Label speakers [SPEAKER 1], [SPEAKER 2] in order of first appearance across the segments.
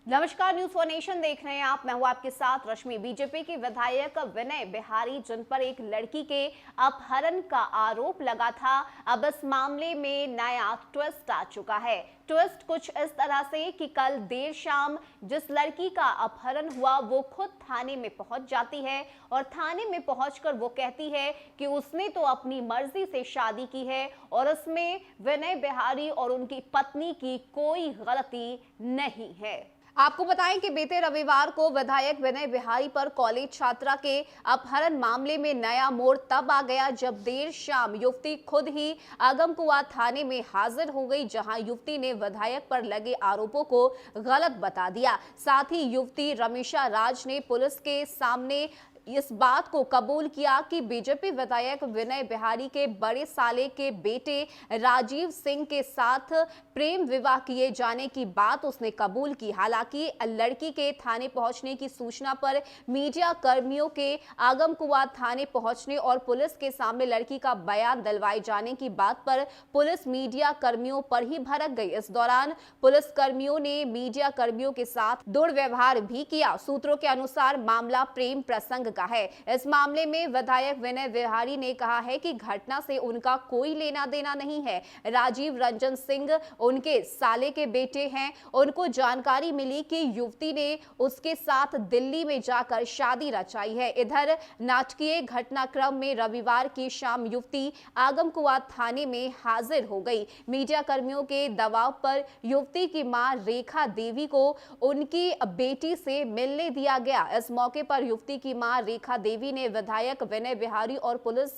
[SPEAKER 1] नमस्कार, news for nation देख रहे हैं आप। मैं हूं आपके साथ रश्मि। बीजेपी के विधायक विनय बिहारी, जिन पर एक लड़की के अपहरण का आरोप लगा था, अब इस मामले में नया ट्विस्ट आ चुका है। ट्विस्ट कुछ इस तरह से कि कल देर शाम जिस लड़की का अपहरण हुआ वो खुद थाने में पहुंच जाती है और थाने में पहुंचकर वो कहती है कि उसने तो अपनी मर्जी से शादी की है और उसमें विनय बिहारी और उनकी पत्नी की कोई गलती नहीं है। आपको बताएं कि बीते रविवार को विधायक विनय बिहारी पर कॉलेज छात्रा के अपहरण मामले में नया मोड़ तब आ गया जब देर शाम युवती खुद ही आगमकुआ थाने में हाजिर हो गई, जहां युवती ने विधायक पर लगे आरोपों को गलत बता दिया। साथ ही युवती रमेशा राज ने पुलिस के सामने इस बात को कबूल किया कि बीजेपी विधायक विनय बिहारी के बड़े साले के बेटे राजीव सिंह के साथ प्रेम विवाह किए जाने की बात उसने कबूल की। हालांकि लड़की के थाने पहुंचने की सूचना पर मीडिया कर्मियों के आगमकुआ थाने पहुंचने और पुलिस के सामने लड़की का बयान दिलवाए जाने की बात पर पुलिस मीडिया कर्मियों पर ही भड़क गई। इस दौरान पुलिस कर्मियों ने मीडिया कर्मियों के साथ दुर्व्यवहार भी किया। सूत्रों के अनुसार मामला प्रेम प्रसंग का है। इस मामले में विधायक विनय बिहारी ने कहा है कि घटना से उनका कोई लेना देना नहीं है। राजीव रंजन सिंह उनके साले के बेटे हैं। उनको जानकारी मिली कि युवती ने उसके साथ दिल्ली में जाकर शादी रचाई है। इधर नाटकीय घटनाक्रम में रविवार की शाम युवती आगमकुआ थाने में हाजिर हो गई। मीडिया कर्मियों के दबाव पर युवती की मां रेखा देवी को उनकी बेटी से मिलने दिया गया। इस मौके पर युवती की मां रेखा देवी ने विधायक विनय बिहारी और पुलिस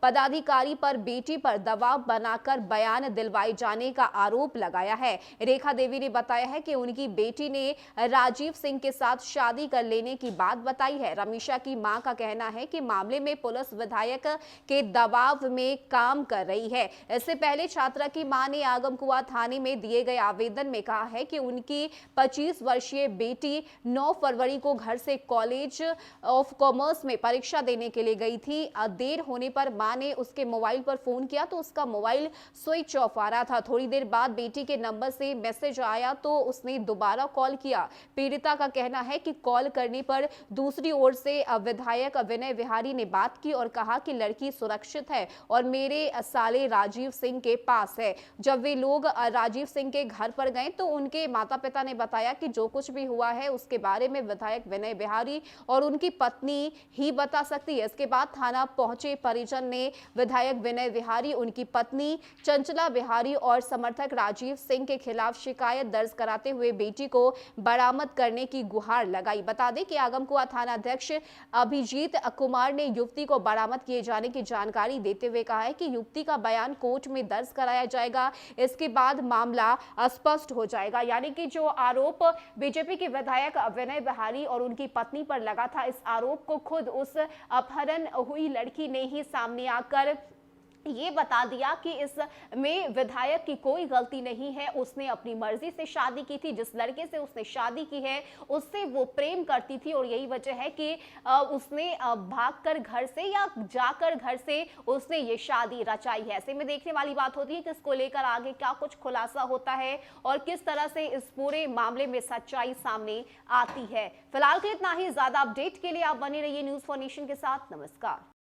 [SPEAKER 1] पदाधिकारी पर बेटी पर दबाव बनाकर बयान दिलवाए जाने का आरोप लगाया है। रेखा देवी ने बताया है कि उनकी बेटी ने राजीव सिंह के साथ शादी कर लेने की बात बताई है। रमेशा की मां का कहना है कि मामले में पुलिस विधायक के दबाव में काम कर रही है। इससे पहले छात्रा की मां ने आगमकुआ थाने में दिए गए आवेदन में कहा है कि उनकी 25 वर्षीय बेटी 9 फरवरी को घर से कॉलेज ऑफ कॉमर्स में परीक्षा देने के लिए गई थी। देर होने पर मां ने उसके मोबाइल पर फोन किया तो उसका मोबाइल स्विच ऑफ आ रहा था। थोड़ी देर बाद बेटी के नंबर से मैसेज आया तो उसने दोबारा कॉल किया। पीड़िता का कहना है कि कॉल करने पर दूसरी ओर से विधायक विनय बिहारी ने बात की और कहा कि लड़की सुरक्षित है और मेरे साले राजीव सिंह के पास है। जब वे लोग राजीव सिंह के घर पर गए तो उनके माता पिता ने बताया कि जो कुछ भी हुआ है उसके बारे में विधायक विनय बिहारी और उनकी पत्नी ही बता सकती है। इसके बाद थाना पहुंचे परिजन ने विधायक विनय बिहारी, उनकी पत्नी चंचला बिहारी और समर्थक राजीव सिंह के खिलाफ शिकायत दर्ज कराते हुए बेटी को बरामद करने की गुहार लगाई। बता दें कि आगमकुआ थाना अध्यक्ष अभिजीत कुमार ने युवती को बरामद किए जाने की जानकारी देते हुए कहा है कि युवती का बयान कोर्ट में दर्ज कराया जाएगा। इसके बाद मामला स्पष्ट हो जाएगा। यानी कि जो आरोप बीजेपी के विधायक विनय बिहारी और उनकी पत्नी पर लगा था, इस आरोप को खुद उस अपहरण हुई लड़की ने ही सामने आकर ये बता दिया कि इसमें विधायक की कोई गलती नहीं है। उसने अपनी मर्जी से शादी की थी। जिस लड़के से उसने शादी की है उससे वो प्रेम करती थी और यही वजह है कि उसने भागकर घर से या जाकर घर से उसने ये शादी रचाई है। ऐसे में देखने वाली बात होती है कि इसको लेकर आगे क्या कुछ खुलासा होता है और किस तरह से इस पूरे मामले में सच्चाई सामने आती है। फिलहाल के इतना ही। ज्यादा अपडेट के लिए आप बने रहिए न्यूज फॉर नेशन के साथ। नमस्कार।